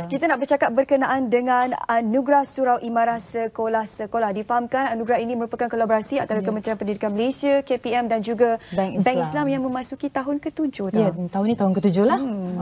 Kita nak bercakap berkenaan dengan Anugerah Surau Imarah Sekolah-Sekolah. Difahamkan anugerah ini merupakan kolaborasi antara Kementerian Pendidikan Malaysia, KPM dan juga Bank Islam yang memasuki tahun ke-7. Ya, tahun ini tahun ke-7 lah.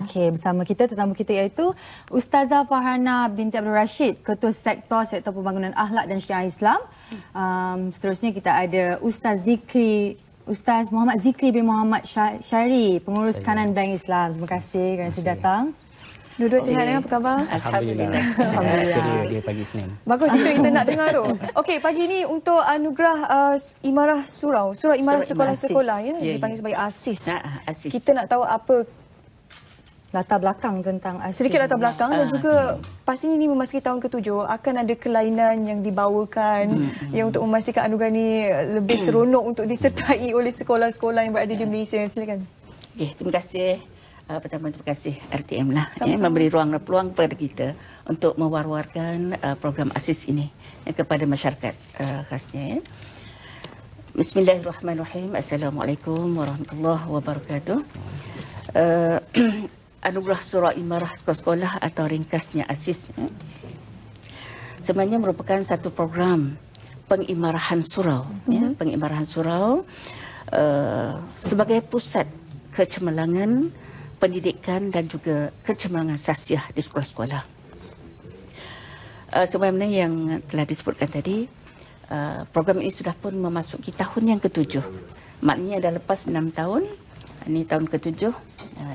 Okey, bersama kita tetamu kita iaitu Ustazah Farhana binti Abdul Rashid, Ketua Sektor Pembangunan Akhlak dan Syiar Islam. Seterusnya kita ada Ustaz Muhammad Zikri bin Muhammad Syari, Pengurus Kanan Bank Islam. Terima kasih kerana sudah datang. Dua-dua sihat, apa khabar? Alhamdulillah. Ceria dia pagi Senin. Bagus, itu yang kita nak dengar tu. Okey, pagi ni untuk anugerah Imarah Surau Imarah Sekolah-Sekolah ya, dipanggil sebagai ASIS. ASIS. Kita nak tahu apa Latar belakang tentang ASIS. sedikit latar belakang dan juga pastinya ini memasuki tahun ke-7 akan ada kelainan yang dibawakan yang untuk memastikan anugerah ni lebih seronok untuk disertai oleh sekolah-sekolah yang berada di Malaysia. Silakan. Okay, terima kasih. Pertama terima kasih RTM lah memberi ruang dan peluang kepada kita untuk mewar-warkan program ASIS ini kepada masyarakat khasnya. Bismillahirrahmanirrahim. Assalamualaikum warahmatullahi wabarakatuh. Anugerah Surau Imarah Sekolah-Sekolah atau ringkasnya ASIS sebenarnya merupakan satu program pengimarahan surau, pengimarahan surau sebagai pusat kecemerlangan pendidikan dan juga kecemerlangan sasiah di sekolah-sekolah. Sebagaimana yang telah disebutkan tadi, program ini sudah pun memasuki tahun yang ke-7. Maknanya dah lepas 6 tahun, ini tahun ke-7.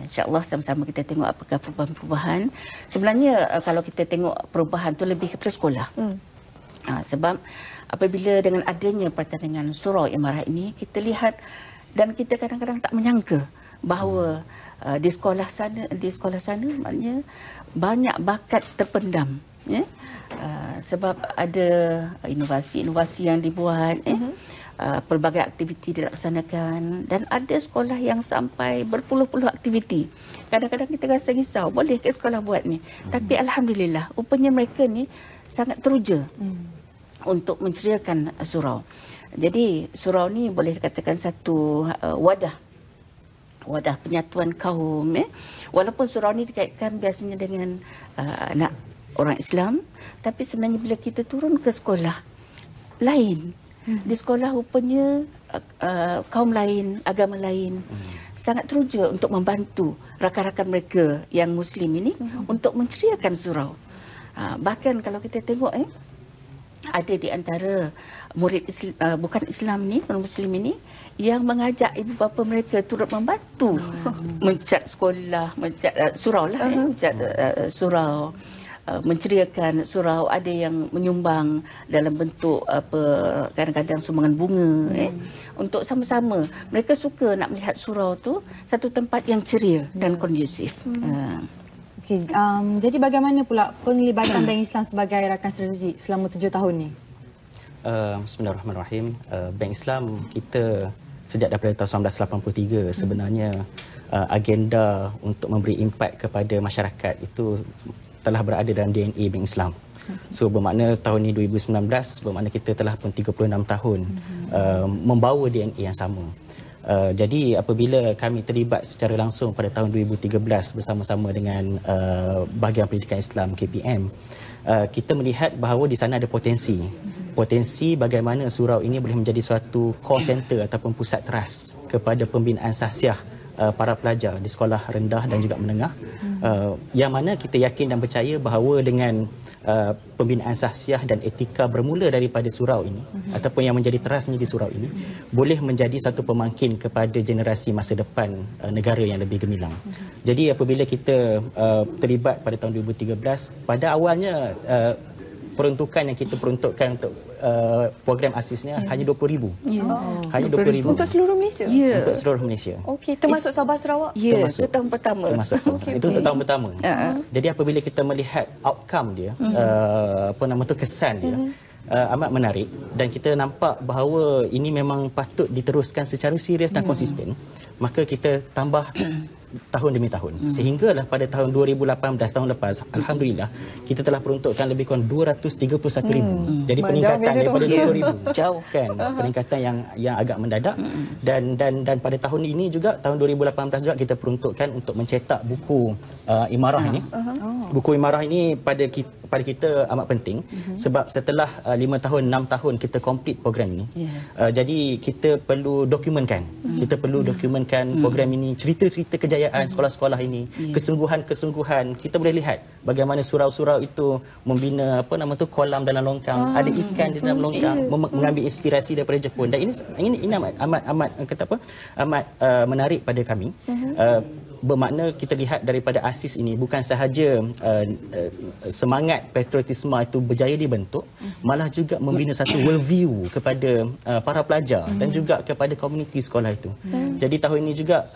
InsyaAllah sama-sama kita tengok apakah perubahan-perubahan. Sebenarnya kalau kita tengok perubahan tu lebih kepada sekolah. Sebab apabila dengan adanya pertandingan Surau Imarah ini, kita lihat dan kita kadang-kadang tak menyangka bahawa di sekolah sana maknanya banyak bakat terpendam, sebab ada inovasi-inovasi yang dibuat, pelbagai aktiviti dilaksanakan dan ada sekolah yang sampai berpuluh-puluh aktiviti. Kadang-kadang kita rasa risau, boleh ke sekolah buat ni? Tapi alhamdulillah, rupanya mereka ni sangat teruja untuk menceriakan surau. Jadi surau ni boleh dikatakan satu wadah penyatuan kaum. Walaupun surau ni dikaitkan biasanya dengan anak orang Islam, tapi sebenarnya bila kita turun ke sekolah lain, di sekolah rupanya kaum lain, agama lain sangat teruja untuk membantu rakan-rakan mereka yang Muslim ini untuk menceriakan surau. Bahkan kalau kita tengok ada di antara murid bukan Islam ni, non-Muslim ini yang mengajak ibu bapa mereka turut membantu mencat sekolah, mencat surau lah, mencat surau, menceriakan surau. Ada yang menyumbang dalam bentuk kadang-kadang sumbangan bunga, untuk sama-sama mereka suka nak melihat surau tu satu tempat yang ceria dan kondusif. Okey, jadi bagaimana pula penglibatan Bank Islam sebagai rakan strategi selama 7 tahun ni? Bismillahirrahmanirrahim. Bank Islam kita sejak daripada tahun 1983 sebenarnya agenda untuk memberi impak kepada masyarakat itu telah berada dalam DNA Bank Islam. So bermakna tahun ini 2019, bermakna kita telah pun 36 tahun membawa DNA yang sama. Jadi apabila kami terlibat secara langsung pada tahun 2013 bersama-sama dengan Bahagian Pendidikan Islam KPM, kita melihat bahawa di sana ada potensi bagaimana surau ini boleh menjadi suatu call center ataupun pusat teras kepada pembinaan sasiah para pelajar di sekolah rendah dan juga menengah, yang mana kita yakin dan percaya bahawa dengan pembinaan sasiah dan etika bermula daripada surau ini ataupun yang menjadi terasnya di surau ini boleh menjadi satu pemangkin kepada generasi masa depan negara yang lebih gemilang. Jadi apabila kita terlibat pada tahun 2013, pada awalnya peruntukan yang kita peruntukkan untuk program ASISnya hanya 20,000. Hanya 20,000 untuk seluruh Malaysia. Untuk seluruh Malaysia. Okey, termasuk Sabah Sarawak. Itu tahun pertama. Itu untuk tahun pertama. Jadi apabila kita melihat outcome dia, kesan dia, amat menarik dan kita nampak bahawa ini memang patut diteruskan secara serius dan konsisten, maka kita tambah tahun demi tahun. Sehinggalah pada tahun 2018 tahun lepas, alhamdulillah kita telah peruntukkan lebih kurang 231,000. Jadi peningkatan daripada 20,000. Jauh Kan peningkatan yang agak mendadak. Dan pada tahun ini juga tahun 2018 juga kita peruntukkan untuk mencetak buku imarah ini. Buku imarah ini pada kita amat penting sebab setelah 5 tahun 6 tahun kita complete program ini. Jadi kita perlu dokumenkan. Kita perlu dokumenkan program ini, cerita-cerita kejayaan sekolah-sekolah ini, kesungguhan-kesungguhan. Kita boleh lihat bagaimana surau-surau itu membina kolam dalam longkang, ada ikan di dalam longkang, mengambil inspirasi daripada Jepun. Dan ini amat menarik pada kami. Bermakna kita lihat daripada ASIS ini bukan sahaja semangat patriotisme itu berjaya dibentuk, malah juga membina satu world view kepada para pelajar dan juga kepada komuniti sekolah itu. Jadi tahun ini juga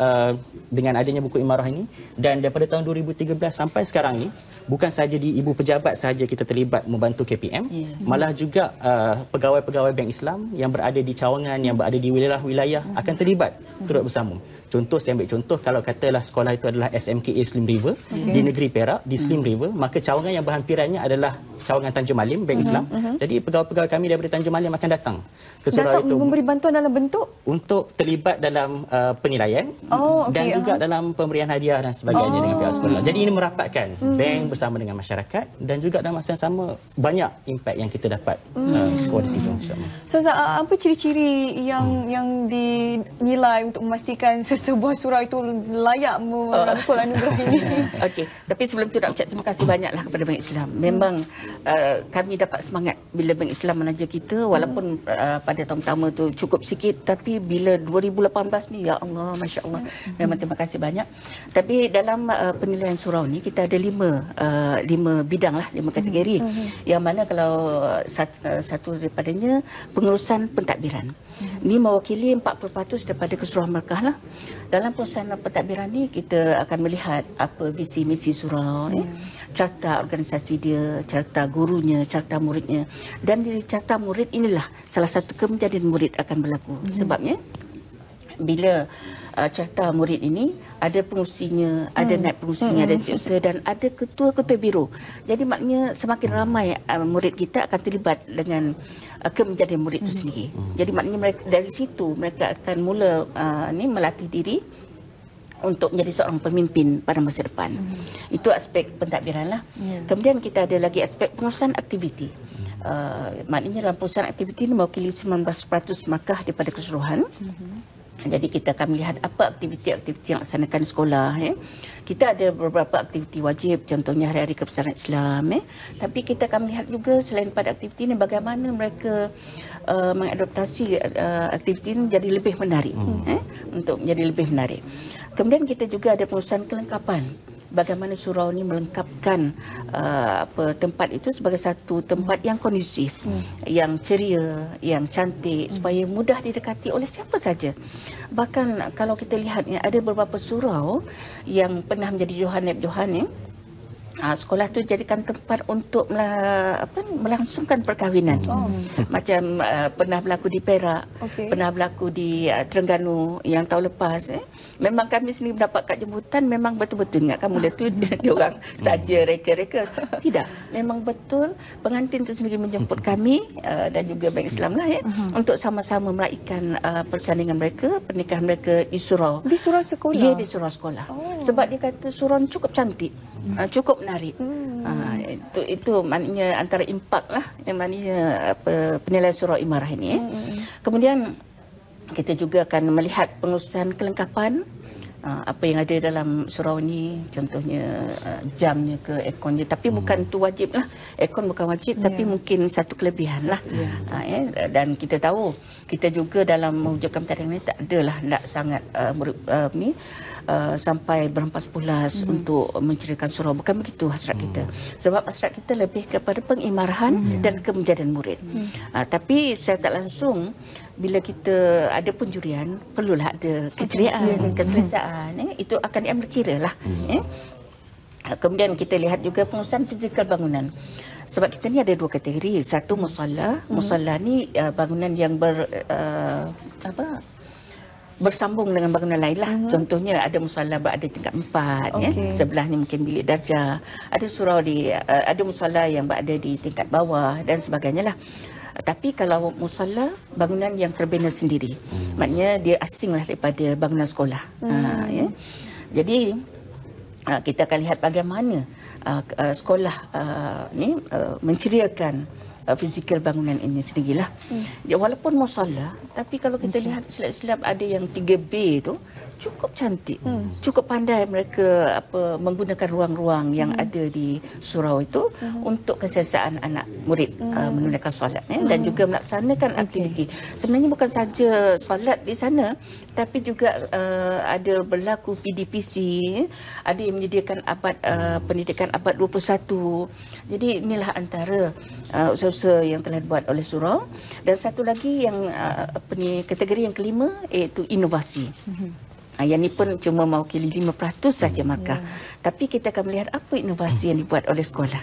dengan adanya buku imarah ini, dan daripada tahun 2013 sampai sekarang ni bukan sahaja di ibu pejabat sahaja kita terlibat membantu KPM, malah juga pegawai-pegawai Bank Islam yang berada di cawangan, yang berada di wilayah-wilayah akan terlibat turut bersama. Contoh, saya ambil contoh, kalau katalah sekolah itu adalah SMKA Slim River di negeri Perak, di Slim River, maka cawangan yang berhampirannya adalah cawangan Tanjung Malim, Bank Islam. Jadi pegawai-pegawai kami daripada Tanjung Malim akan datang ke surau itu memberi bantuan dalam bentuk untuk terlibat dalam penilaian dan juga dalam pemberian hadiah dan sebagainya dengan pihak sekolah. Jadi ini merapatkan bank bersama dengan masyarakat, dan juga dalam masa yang sama banyak impak yang kita dapat skor di situ, insya-Allah. So, apa ciri-ciri yang dinilai untuk memastikan sebuah surau itu layak merangkul anugerah ini? Okey, tapi sebelum tu nak ucap terima kasih banyaklah kepada Bank Islam. Memang kami dapat semangat bila Bank Islam menaja kita, walaupun pada tahun pertama tu cukup sikit, tapi bila 2018 ni, ya Allah, Masya Allah, memang terima kasih banyak. Tapi dalam penilaian surau ni kita ada 5 bidang lah, 5 kategori. Yang mana kalau satu daripadanya pengurusan pentadbiran. Ini mewakili 40% daripada keseluruhan markah lah. Dalam pengurusan pentadbiran ni kita akan melihat apa visi misi surau, carta organisasi dia, carta gurunya, carta muridnya. Dan dari carta murid inilah salah satu kemenjadian murid akan berlaku. Sebabnya bila carta murid ini ada pengurusinya, ada naib pengurusinya, ada setiausaha dan ada ketua-ketua biro. Jadi maknanya semakin ramai murid kita akan terlibat dengan kemenjadian murid itu sendiri. Jadi maknanya mereka, dari situ mereka akan mula melatih diri untuk menjadi seorang pemimpin pada masa depan. Itu aspek pentadbiran lah. Kemudian kita ada lagi aspek pengurusan aktiviti. Maknanya dalam pengurusan aktiviti ini mewakili 19% markah daripada keseluruhan. Jadi kita akan melihat apa aktiviti-aktiviti yang dilaksanakan di sekolah. Kita ada beberapa aktiviti wajib, contohnya hari-hari kebesaran Islam. Tapi kita akan melihat juga selain pada aktiviti ini, bagaimana mereka mengadoptasi aktiviti ini menjadi lebih menarik. Untuk menjadi lebih menarik. Kemudian kita juga ada pengurusan kelengkapan. Bagaimana surau ini melengkapkan tempat itu sebagai satu tempat yang kondusif, yang ceria, yang cantik, supaya mudah didekati oleh siapa saja. Bahkan kalau kita lihatnya, ada beberapa surau yang pernah menjadi Johan. Sekolah tu jadikan tempat untuk melangsungkan perkahwinan. Macam pernah berlaku di Perak, pernah berlaku di Terengganu yang tahun lepas. Memang kami sendiri mendapat kad jemputan, memang betul-betul ingat kamu tu dia orang saja reka-reka. Tidak, memang betul pengantin itu sendiri menjemput kami dan juga Bank Islam lah untuk sama-sama meraihkan persandingan mereka, pernikahan mereka di surau. Di surau sekolah? Ya, di surau sekolah. Sebab dia kata surau cukup cantik. Cukup menarik. Itu maknanya antara impak lah yang maknanya penilaian surau imarah ini. Kemudian kita juga akan melihat pengurusan kelengkapan apa yang ada dalam surau ini, contohnya jamnya ke airconnya, tapi bukan itu wajib lah, aircon bukan wajib, tapi mungkin satu kelebihan lah. Dan kita tahu kita juga dalam mewujudkan pertandingan ini tak adalah nak sangat sampai berempas pulas untuk menceriakan surau, bukan begitu hasrat kita. Sebab hasrat kita lebih kepada pengimarahan dan kemenjadian murid. Tapi saya tak langsung, bila kita ada penjurian, perlulah ada keceriaan, keselesaan. Itu akan diambil kira lah. Kemudian kita lihat juga pengurusan fizikal bangunan. Sebab kita ni ada 2 kategori. Satu musalla. Musalla ni bangunan yang bersambung dengan bangunan lain lah. Contohnya ada musalla berada tingkat 4, ya. Sebelahnya mungkin bilik darjah. Ada surau ada musalla yang berada di tingkat bawah dan sebagainya lah. Tapi kalau musalla, bangunan yang terbina sendiri. Maknanya dia asing lah daripada bangunan sekolah. Ya. Jadi kita akan lihat bagaimana sekolah ni menceriakan fizikal bangunan ini sendirilah. Walaupun musalla, tapi kalau kita lihat silap-silap ada yang 3B tu cukup cantik. Cukup pandai mereka menggunakan ruang-ruang yang ada di surau itu untuk kesiasaan anak murid menunaikan solat, dan juga melaksanakan aktiviti. Sebenarnya bukan saja solat di sana, tapi juga ada berlaku PDPC, ada yang menyediakan pendidikan abad 21. Jadi inilah antara usaha-usaha yang telah dibuat oleh surau. Dan satu lagi yang kategori yang kelima, iaitu inovasi. Yang ini pun cuma mewakili 5% saja markah. Tapi kita akan melihat apa inovasi yang dibuat oleh sekolah.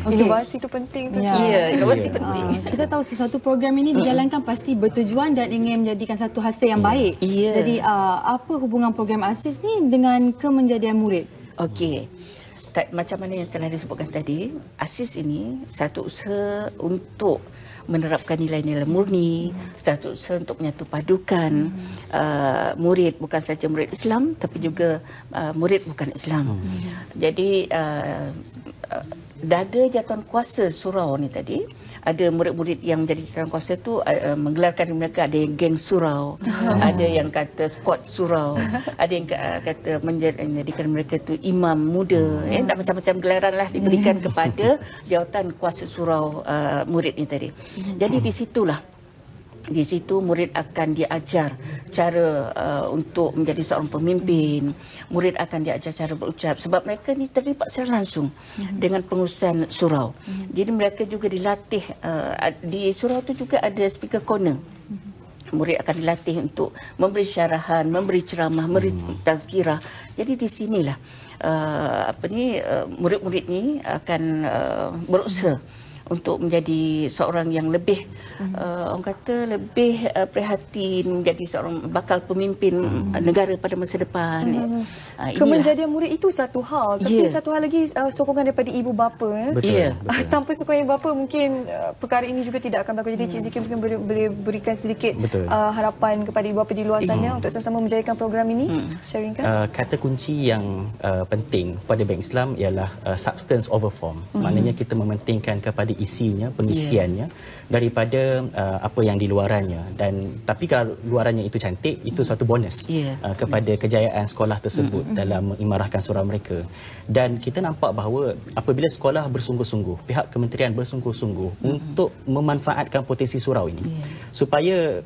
Inovasi itu penting tu. Ya, inovasi penting. Kita tahu sesuatu program ini dijalankan pasti bertujuan dan ingin menjadikan satu hasil yang baik. Jadi apa hubungan program ASIS ni dengan kemenjadian murid? Okey. Macam mana yang telah disebutkan tadi, ASIS ini satu usaha untuk menerapkan nilai-nilai murni, satu usaha untuk menyatu padukan murid, bukan saja murid Islam tapi juga murid bukan Islam. Jadi dada jatuhan kuasa surau ni tadi, ada murid-murid yang menjadi jatuhan kuasa tu menggelarkan mereka, ada yang geng surau, ada yang kata squad surau, ada yang kata menjadikan mereka tu imam muda, dan macam-macam gelaran lah diberikan kepada jawatan kuasa surau murid ni tadi. Jadi di situ murid akan diajar cara untuk menjadi seorang pemimpin. Murid akan diajar cara berucap sebab mereka ni terlibat secara langsung dengan pengurusan surau. Jadi mereka juga dilatih di surau tu juga ada speaker corner. Murid akan dilatih untuk memberi syarahan, memberi ceramah, memberi tazkirah. Jadi di sinilah murid-murid ni akan berusaha untuk menjadi seorang yang lebih orang kata lebih prihatin, menjadi seorang bakal pemimpin negara pada masa depan. Kemenjadian murid itu satu hal, tapi satu hal lagi sokongan daripada ibu bapa. Betul. Tanpa sokongan ibu bapa mungkin perkara ini juga tidak akan berlaku. Jadi Cik Ziki mungkin boleh berikan sedikit harapan kepada ibu bapa di luar sana untuk sama-sama menjayakan program ini. Sharingkan. Kata kunci yang penting pada Bank Islam ialah substance over form. Maknanya kita mementingkan kepada isinya, pengisiannya daripada apa yang di luarannya. Dan tapi kalau luarannya itu cantik, itu satu bonus kepada kejayaan sekolah tersebut dalam mengimarahkan surau mereka. Dan kita nampak bahawa apabila sekolah bersungguh-sungguh, pihak kementerian bersungguh-sungguh untuk memanfaatkan potensi surau ini supaya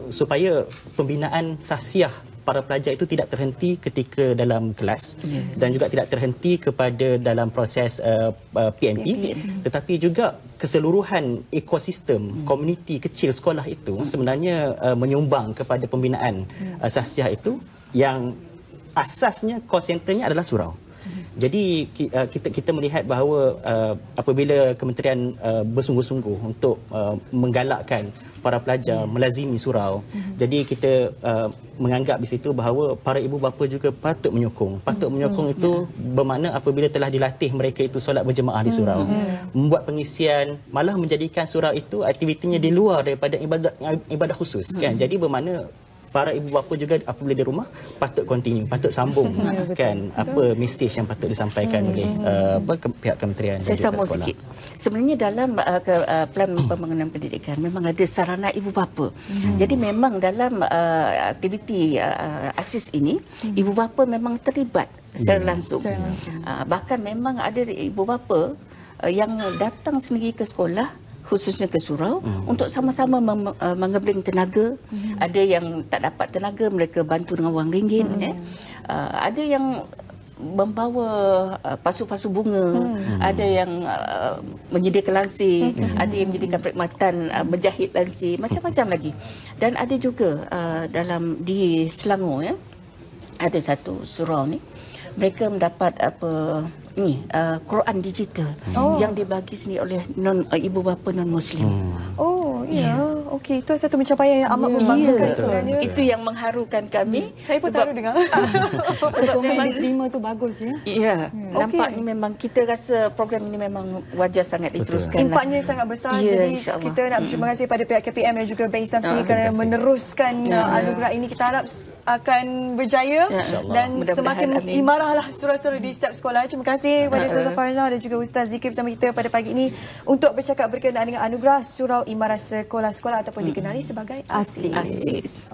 supaya pembinaan sahsiah para pelajar itu tidak terhenti ketika dalam kelas dan juga tidak terhenti kepada dalam proses PMP, tetapi juga keseluruhan ekosistem komuniti kecil sekolah itu sebenarnya menyumbang kepada pembinaan sahsiah itu yang asasnya core centernya adalah surau. Jadi kita melihat bahawa apabila kementerian bersungguh-sungguh untuk menggalakkan para pelajar melazimi surau, jadi kita menganggap di situ bahawa para ibu bapa juga patut menyokong. Patut menyokong itu bermakna apabila telah dilatih mereka itu solat berjemaah di surau, membuat pengisian, malah menjadikan surau itu aktivitinya di luar daripada ibadah khusus, kan. Jadi bermakna para ibu bapa juga apabila di rumah patut continue, patut sambung kan apa mesej yang patut disampaikan oleh pihak kementerian. Saya sambung sikit. Sebenarnya dalam plan pembangunan pendidikan memang ada sarana ibu bapa. Jadi memang dalam aktiviti ASIS ini ibu bapa memang terlibat secara langsung. Bahkan memang ada ibu bapa yang datang sendiri ke sekolah, khususnya ke surau, untuk sama-sama mengebling tenaga. Ada yang tak dapat tenaga, mereka bantu dengan wang ringgit. Ada yang membawa pasu-pasu bunga, ada yang menyediakan lansir, ada yang menyediakan perkhidmatan menjahit lansir, macam-macam lagi. Dan ada juga di Selangor, ada satu surau ni, mereka mendapat Quran digital yang dibagi sendiri oleh ibu bapa non muslim. Oh, ya. okey. Itu satu pencapaian yang amat membanggakan sebenarnya. Itu yang mengharukan kami. Saya pun tahu dengar. Sokongan yang memang diterima tu bagus ya. ya, nampaknya memang kita rasa program ini memang wajar sangat diteruskan. Impaknya sangat besar. Ya, Jadi insyaAllah. kita nak berterima kasih pada pihak KPM dan juga Bank Islam sini kerana meneruskan anugerah ini. Kita harap akan berjaya dan Mudah-mudahan, semakin amin. imarahlah surah-surah di setiap sekolah. Terima kasih kepada Ustazah Farna dan juga Ustaz Zikri bersama kita pada pagi ini untuk bercakap berkenaan dengan anugerah Surau Imarah Sekolah-Sekolah ataupun dikenali sebagai ASIS.